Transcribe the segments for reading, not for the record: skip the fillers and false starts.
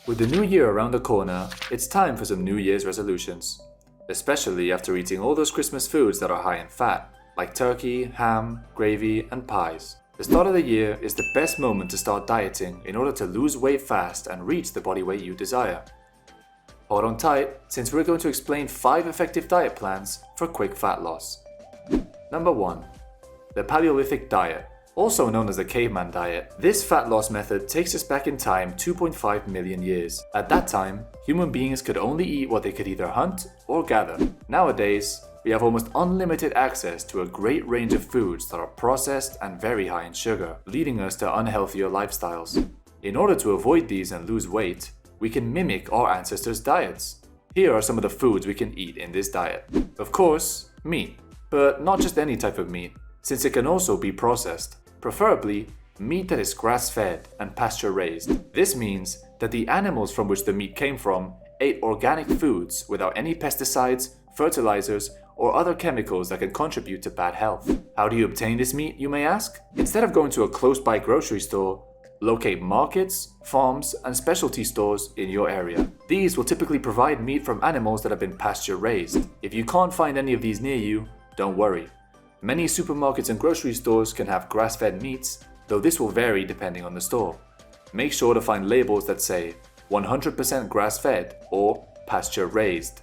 With the new year around the corner, it's time for some New Year's resolutions. Especially after eating all those Christmas foods that are high in fat, like turkey, ham, gravy, and pies. The start of the year is the best moment to start dieting in order to lose weight fast and reach the body weight you desire. Hold on tight, since we're going to explain 5 effective diet plans for quick fat loss. Number 1. The Paleolithic Diet, also known as the caveman diet. This fat loss method takes us back in time 2.5 million years. At that time, human beings could only eat what they could either hunt or gather. Nowadays, we have almost unlimited access to a great range of foods that are processed and very high in sugar, leading us to unhealthier lifestyles. In order to avoid these and lose weight, we can mimic our ancestors' diets. Here are some of the foods we can eat in this diet. Of course, meat, but not just any type of meat, since it can also be processed. Preferably, meat that is grass-fed and pasture-raised. This means that the animals from which the meat came from ate organic foods without any pesticides, fertilizers, or other chemicals that can contribute to bad health. How do you obtain this meat, you may ask? Instead of going to a close-by grocery store, locate markets, farms, and specialty stores in your area. These will typically provide meat from animals that have been pasture-raised. If you can't find any of these near you, don't worry. Many supermarkets and grocery stores can have grass-fed meats, though this will vary depending on the store. Make sure to find labels that say 100% grass-fed or pasture-raised.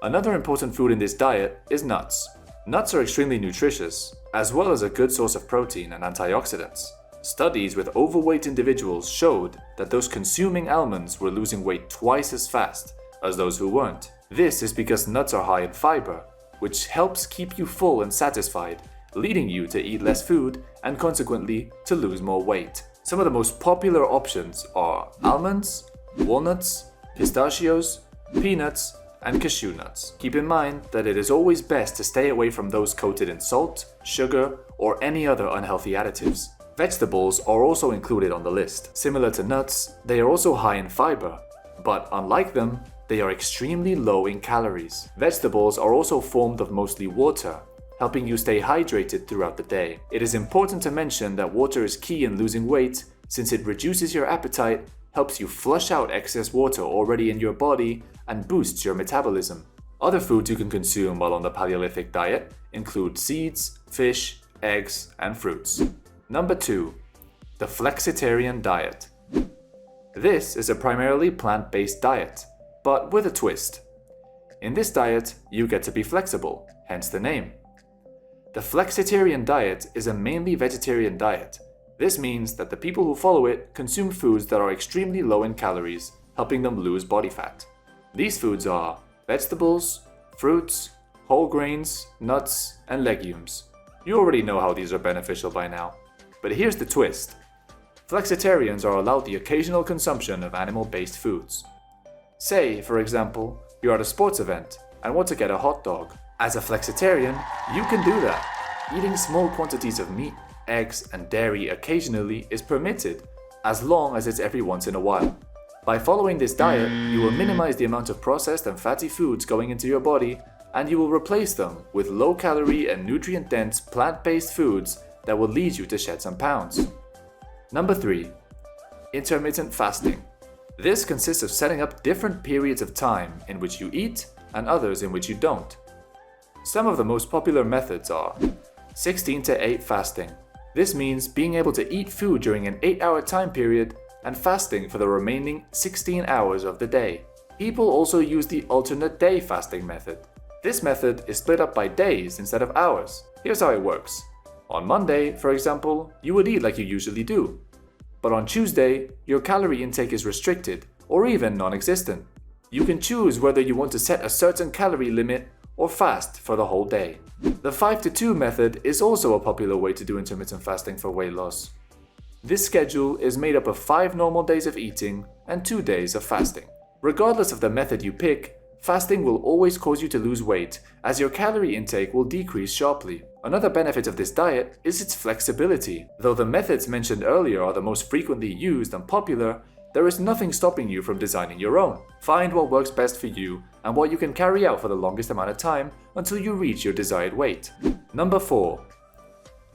Another important food in this diet is nuts. Nuts are extremely nutritious, as well as a good source of protein and antioxidants. Studies with overweight individuals showed that those consuming almonds were losing weight twice as fast as those who weren't. This is because nuts are high in fiber, which helps keep you full and satisfied, leading you to eat less food and consequently to lose more weight. Some of the most popular options are almonds, walnuts, pistachios, peanuts, and cashew nuts. Keep in mind that it is always best to stay away from those coated in salt, sugar, or any other unhealthy additives. Vegetables are also included on the list. Similar to nuts, they are also high in fiber, but unlike them, they are extremely low in calories. Vegetables are also formed of mostly water, helping you stay hydrated throughout the day. It is important to mention that water is key in losing weight since it reduces your appetite, helps you flush out excess water already in your body, and boosts your metabolism. Other foods you can consume while on the Paleolithic diet include seeds, fish, eggs, and fruits. Number 2. The Flexitarian Diet. This is a primarily plant-based diet, but with a twist. In this diet, you get to be flexible, hence the name. The Flexitarian Diet is a mainly vegetarian diet. This means that the people who follow it consume foods that are extremely low in calories, helping them lose body fat. These foods are vegetables, fruits, whole grains, nuts, and legumes. You already know how these are beneficial by now. But here's the twist. Flexitarians are allowed the occasional consumption of animal-based foods. Say, for example, you're at a sports event and want to get a hot dog. As a flexitarian, you can do that. Eating small quantities of meat, eggs, and dairy occasionally is permitted, as long as it's every once in a while. By following this diet, you will minimize the amount of processed and fatty foods going into your body, and you will replace them with low-calorie and nutrient-dense plant-based foods that will lead you to shed some pounds. Number 3. Intermittent Fasting. This consists of setting up different periods of time in which you eat and others in which you don't. Some of the most popular methods are 16-8 fasting. This means being able to eat food during an 8-hour time period and fasting for the remaining 16 hours of the day. People also use the alternate day fasting method. This method is split up by days instead of hours. Here's how it works. On Monday, for example, you would eat like you usually do. But on Tuesday, your calorie intake is restricted or even non-existent. You can choose whether you want to set a certain calorie limit or fast for the whole day. The 5-2 method is also a popular way to do intermittent fasting for weight loss. This schedule is made up of 5 normal days of eating and 2 days of fasting. Regardless of the method you pick, fasting will always cause you to lose weight, as your calorie intake will decrease sharply. Another benefit of this diet is its flexibility. Though the methods mentioned earlier are the most frequently used and popular, there is nothing stopping you from designing your own. Find what works best for you and what you can carry out for the longest amount of time until you reach your desired weight. Number 4.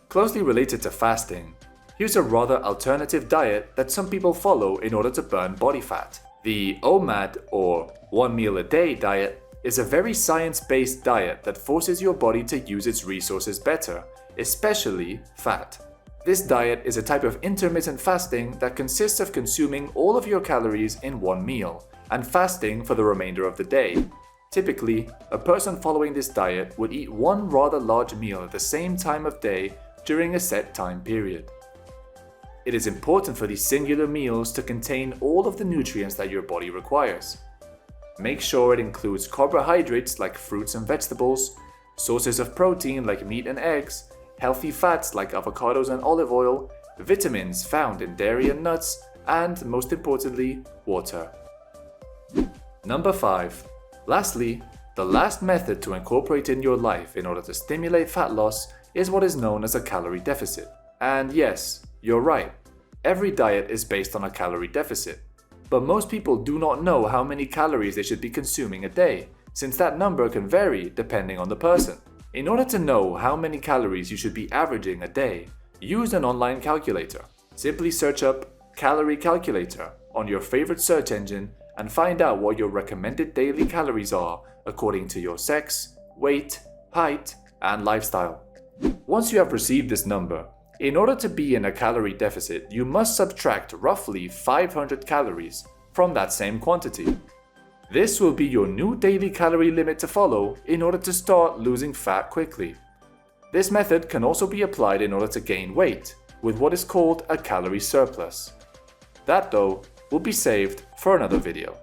Closely related to fasting, here's a rather alternative diet that some people follow in order to burn body fat. The OMAD, or 1 meal a day diet, is a very science-based diet that forces your body to use its resources better, especially fat. This diet is a type of intermittent fasting that consists of consuming all of your calories in one meal and fasting for the remainder of the day. Typically, a person following this diet would eat one rather large meal at the same time of day during a set time period. It is important for these singular meals to contain all of the nutrients that your body requires. Make sure it includes carbohydrates like fruits and vegetables, sources of protein like meat and eggs, healthy fats like avocados and olive oil, vitamins found in dairy and nuts, and most importantly, water. Number 5. Lastly, the last method to incorporate in your life in order to stimulate fat loss is what is known as a calorie deficit. And yes, you're right, every diet is based on a calorie deficit. But most people do not know how many calories they should be consuming a day, since that number can vary depending on the person. In order to know how many calories you should be averaging a day, use an online calculator. Simply search up calorie calculator on your favorite search engine and find out what your recommended daily calories are according to your sex, weight, height, and lifestyle. Once you have received this number, in order to be in a calorie deficit, you must subtract roughly 500 calories from that same quantity. This will be your new daily calorie limit to follow in order to start losing fat quickly. This method can also be applied in order to gain weight, with what is called a calorie surplus. That, though, will be saved for another video.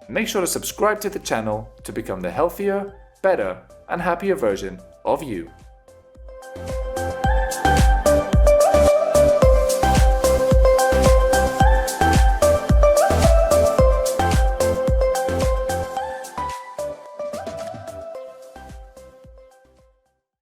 Make sure to subscribe to the channel to become the healthier, better, and happier version of you.